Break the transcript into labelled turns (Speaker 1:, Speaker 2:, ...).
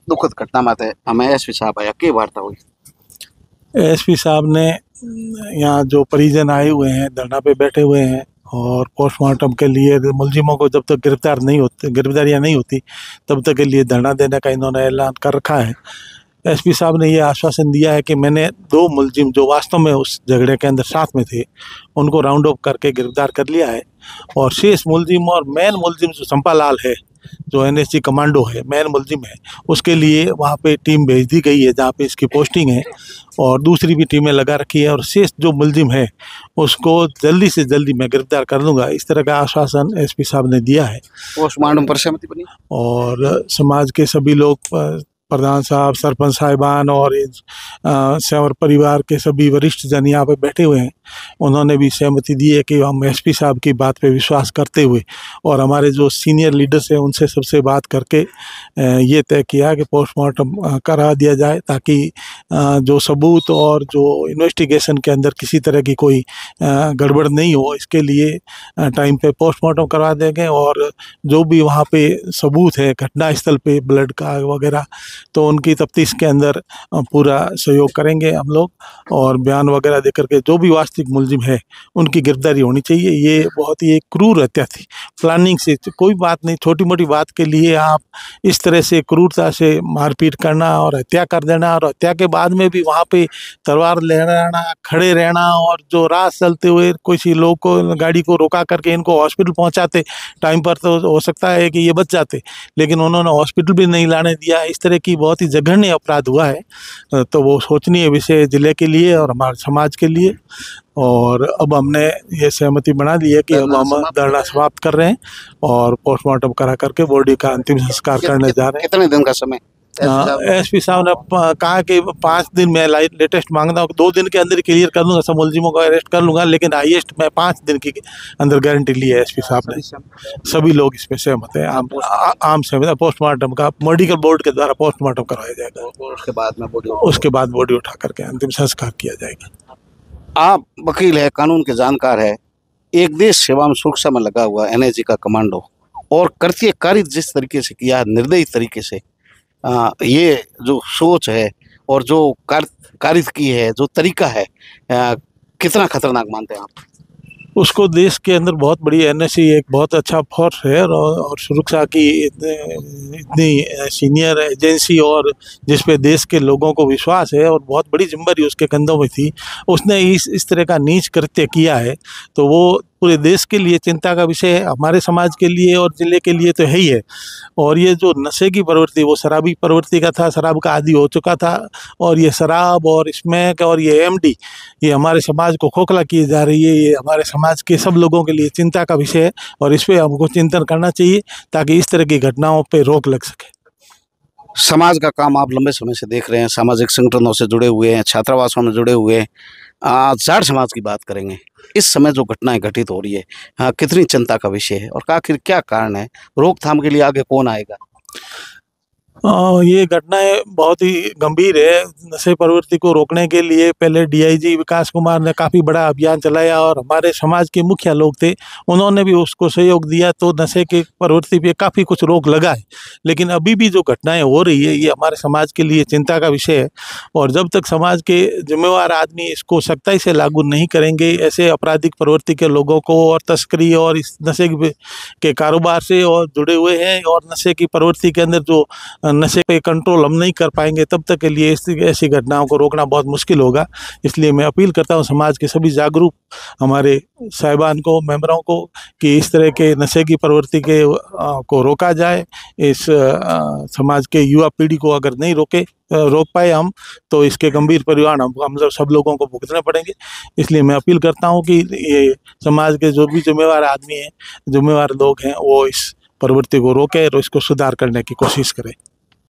Speaker 1: दुखद घटना माते हमें एसपी साहब आया के वार्ता हुई।
Speaker 2: एसपी साहब ने यहाँ जो परिजन आए हुए हैं, धरना पे बैठे हुए हैं और पोस्टमार्टम के लिए मुलजिमों को जब तक गिरफ्तारियाँ नहीं होती तब तक के लिए धरना देने का इन्होंने ऐलान कर रखा है। एसपी साहब ने ये आश्वासन दिया है कि मैंने 2 मुलजिम जो वास्तव में उस झगड़े के अंदर साथ में थे उनको राउंड अप करके गिरफ्तार कर लिया है, और शेष मुलजिम और मेन मुलजिम जो चंपालाल है, जो एनएसजी कमांडो है, मेन मुलजिम है, उसके लिए वहाँ पे टीम भेज दी गई है जहाँ पे इसकी पोस्टिंग है, और दूसरी भी टीमें लगा रखी है, और शेष जो मुलजिम है उसको जल्दी से जल्दी मैं गिरफ्तार कर लूँगा, इस तरह का आश्वासन एसपी साहब ने दिया है।
Speaker 1: पोस्टमार्टम पर सहमति बनी
Speaker 2: और समाज के सभी लोग, प्रधान साहब, सरपंच साहिबान और सेवर परिवार के सभी वरिष्ठ जन यहाँ पे बैठे हुए हैं, उन्होंने भी सहमति दी है कि हम एसपी साहब की बात पे विश्वास करते हुए और हमारे जो सीनियर लीडर्स हैं उनसे सबसे बात करके ये तय किया कि पोस्टमार्टम करा दिया जाए, ताकि जो सबूत और जो इन्वेस्टिगेशन के अंदर किसी तरह की कोई गड़बड़ नहीं हो, इसके लिए टाइम पे पोस्टमार्टम करवा देंगे। और जो भी वहाँ पे सबूत है घटना स्थल पे ब्लड का वगैरह, तो उनकी तफ्तीश के अंदर पूरा सहयोग करेंगे हम लोग, और बयान वगैरह दे करके जो भी वास्तविक मुलजिम है उनकी गिरफ्तारी होनी चाहिए। ये बहुत ही एक क्रूर हत्या थी, प्लानिंग से, कोई बात नहीं, छोटी मोटी बात के लिए आप इस तरह से क्रूरता से मारपीट करना और हत्या कर देना, और हत्या के बाद में भी वहाँ पे तलवार लहराना, खड़े रहना, और जो राह चलते हुए किसी लोग को, गाड़ी को रोका करके इनको हॉस्पिटल पहुँचाते टाइम पर, तो हो सकता है कि ये बच जाते, लेकिन उन्होंने हॉस्पिटल भी नहीं लाने दिया। इस तरह की बहुत ही जघन्य अपराध हुआ है, तो वो सोचनीय विषय जिले के लिए और हमारे समाज के लिए। और अब हमने ये सहमति बना ली है कि अब हम धरना समाप्त कर रहे हैं और पोस्टमार्टम करा करके बॉडी का अंतिम संस्कार करने जा रहे हैं।
Speaker 1: कितने दिन का समय?
Speaker 2: एसपी साहब ने कहा कि 5 दिन में लेटेस्ट मांगता हूँ, 2 दिन के अंदर क्लियर कर लूँगा, सब मुलजिमों को अरेस्ट कर लूँगा, लेकिन हाईएस्ट मैं 5 दिन के अंदर गारंटी ली है एसपी साहब ने। सभी लोग इस पे सहमत हैं, आम सहमत। पोस्टमार्टम का मेडिकल बोर्ड के द्वारा पोस्टमार्टम करवाया जाएगा, उसके बाद बॉडी उठा करके अंतिम संस्कार किया जाएगा।
Speaker 1: आप वकील है, कानून के जानकार है, एक देश सेवा में सुरक्षा में लगा हुआ एनएसजी का कमांडो, और कृत्य कार्य जिस तरीके से किया, निर्दयी तरीके से, ये जो सोच है और जो कारित की है, जो तरीका है, कितना खतरनाक मानते हैं आप?
Speaker 2: उसको देश के अंदर बहुत बड़ी एनएसजी एक बहुत अच्छा फोर्स है, और सुरक्षा की इतनी सीनियर एजेंसी, और जिस पे देश के लोगों को विश्वास है, और बहुत बड़ी जिम्मेदारी उसके कंधों में थी, उसने इस तरह का नीच कृत्य किया है, तो वो पूरे देश के लिए चिंता का विषय है, हमारे समाज के लिए और जिले के लिए तो है ही है। और ये जो नशे की प्रवृत्ति, वो शराबी प्रवृत्ति का था, शराब का आदी हो चुका था, और ये शराब और स्मैक और ये एमडी, ये हमारे समाज को खोखला किए जा रही है, ये हमारे समाज के सब लोगों के लिए चिंता का विषय है, और इस पर हमको चिंतन करना चाहिए ताकि इस तरह की घटनाओं पर रोक लग सके।
Speaker 1: समाज का काम आप लंबे समय से देख रहे हैं, सामाजिक संगठनों से जुड़े हुए हैं, छात्रावासों में जुड़े हुए हैं, जाट समाज की बात करेंगे, इस समय जो घटनाएं घटित हो रही है, कितनी चिंता का विषय है, और आखिर क्या कारण है, रोकथाम के लिए आगे कौन आएगा?
Speaker 2: ये घटनाएं बहुत ही गंभीर है। नशे प्रवृत्ति को रोकने के लिए पहले डीआईजी विकास कुमार ने काफ़ी बड़ा अभियान चलाया, और हमारे समाज के मुखिया लोग थे, उन्होंने भी उसको सहयोग दिया, तो नशे के प्रवृत्ति पे काफ़ी कुछ रोक लगा है। लेकिन अभी भी जो घटनाएं हो रही है, ये हमारे समाज के लिए चिंता का विषय है, और जब तक समाज के जिम्मेवार आदमी इसको सख्ताई से लागू नहीं करेंगे, ऐसे आपराधिक प्रवृत्ति के लोगों को, और तस्करी और इस नशे के कारोबार से और जुड़े हुए हैं, और नशे की प्रवृत्ति के अंदर जो नशे पे कंट्रोल हम नहीं कर पाएंगे, तब तक के लिए ऐसी घटनाओं को रोकना बहुत मुश्किल होगा। इसलिए मैं अपील करता हूं समाज के सभी जागरूक हमारे साहिबान को, मेंबरों को, कि इस तरह के नशे की प्रवृत्ति को रोका जाए। इस समाज के युवा पीढ़ी को अगर नहीं रोक पाए हम, तो इसके गंभीर परिणाम हम सब लोगों को भुगतने पड़ेंगे। इसलिए मैं अपील करता हूं कि ये समाज के जो भी जिम्मेवार आदमी हैं, जिम्मेवार लोग हैं, वो इस प्रवृत्ति को रोके और इसको सुधार करने की कोशिश करें।